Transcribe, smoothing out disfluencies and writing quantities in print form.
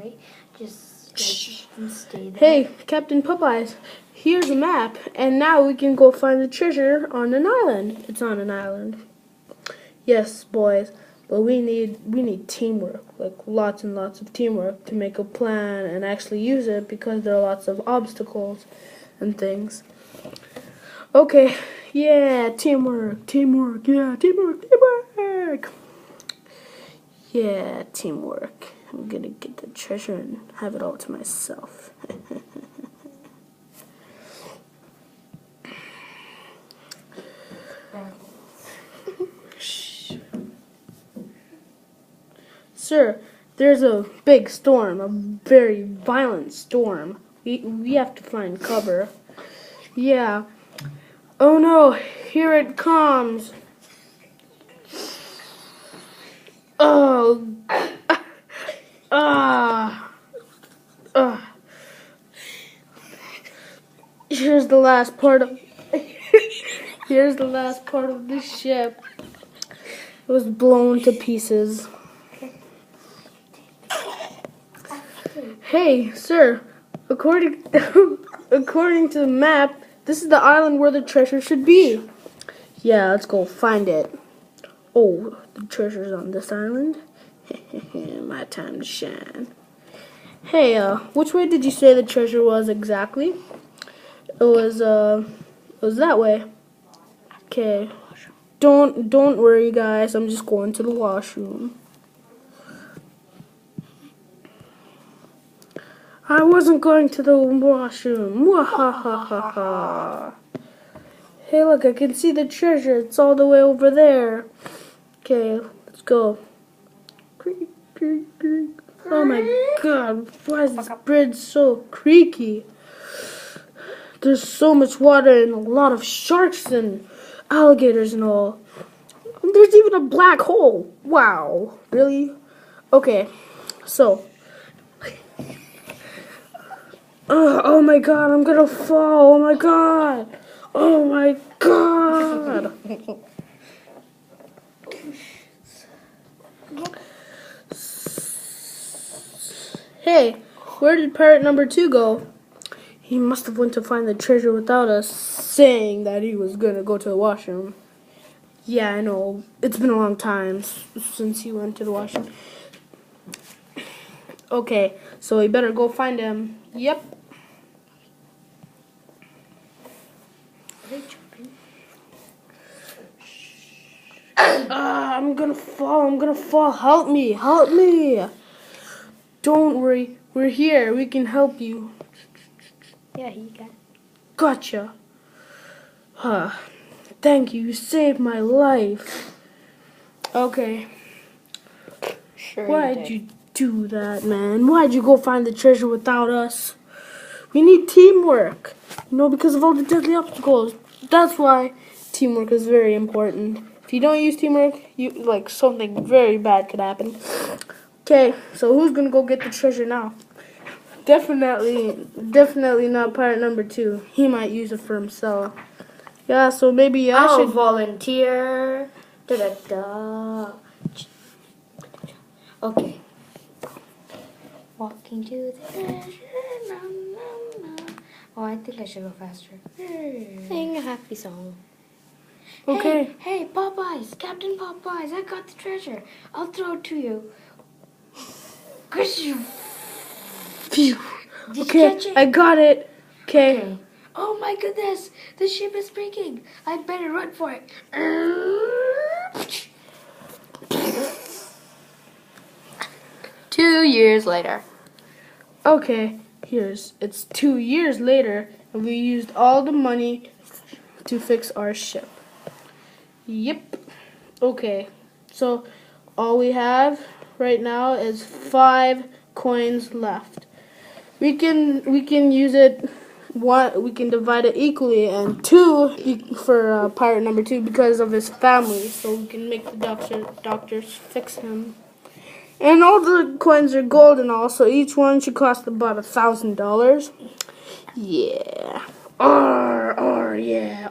right? Just stay there. Hey, Captain Popeyes, here's a map, and now we can go find the treasure on an island. It's on an island. Yes, boys, but we need teamwork, like lots and lots of teamwork to make a plan and actually use it because there are lots of obstacles and things. Okay, yeah, teamwork, yeah, teamwork. Yeah, teamwork. I'm gonna get the treasure and have it all to myself. Sir, there's a big storm, a very violent storm. We have to find cover. Yeah. Oh no, here it comes. Oh. Ah. Here's the last part of Here's the last part of the ship. It was blown to pieces. Hey, sir, according according to the map, this is the island where the treasure should be. Yeah, let's go find it. Oh, the treasure's on this island? My time to shine. Hey, which way did you say the treasure was exactly? It was that way. Okay. Don't worry, guys. I'm just going to the washroom. I wasn't going to the washroom. Wahahaha. Hey, look, I can see the treasure. It's all the way over there. Okay, let's go. Creak, creak, creak. Oh my god, why is this bridge so creaky? There's so much water and a lot of sharks and alligators and all. There's even a black hole. Wow, really? Okay, so. Oh my god, I'm gonna fall. Oh my god. Oh my god. Hey, where did pirate number 2 go? He must have went to find the treasure without us saying that he was gonna go to the washroom. Yeah, I know. It's been a long time since he went to the washroom. Okay, so we better go find him. Yep. I'm gonna fall. Help me. Don't worry, we're here. We can help you. Yeah, he got. Gotcha. Thank you. You saved my life. Okay. Sure. Why'd you do that, man? Why'd you go find the treasure without us? We need teamwork. Because of all the deadly obstacles. That's why teamwork is very important. If you don't use teamwork, something very bad could happen. Okay, so who's gonna go get the treasure now? Definitely not pirate number 2. He might use it for himself. Yeah, so maybe I should volunteer. Da-da-da. Okay. Walking to the treasure. No, no, no. Oh, I think I should go faster. Sing a happy song. Okay. Hey, Popeyes, Captain Popeyes, I got the treasure. I'll throw it to you. Phew. Did you Okay, catch it? I got it. Okay. Oh my goodness, the ship is breaking. I better run for it. 2 years later. Okay, it's 2 years later, and we used all the money to fix our ship. Yep. Okay, so all we have right now is 5 coins left. We can use it. We can divide it equally, and 2 for pirate number 2 because of his family, so we can make the doctors fix him. And all the coins are gold and all, so each one should cost about $1,000. Yeah. Yeah.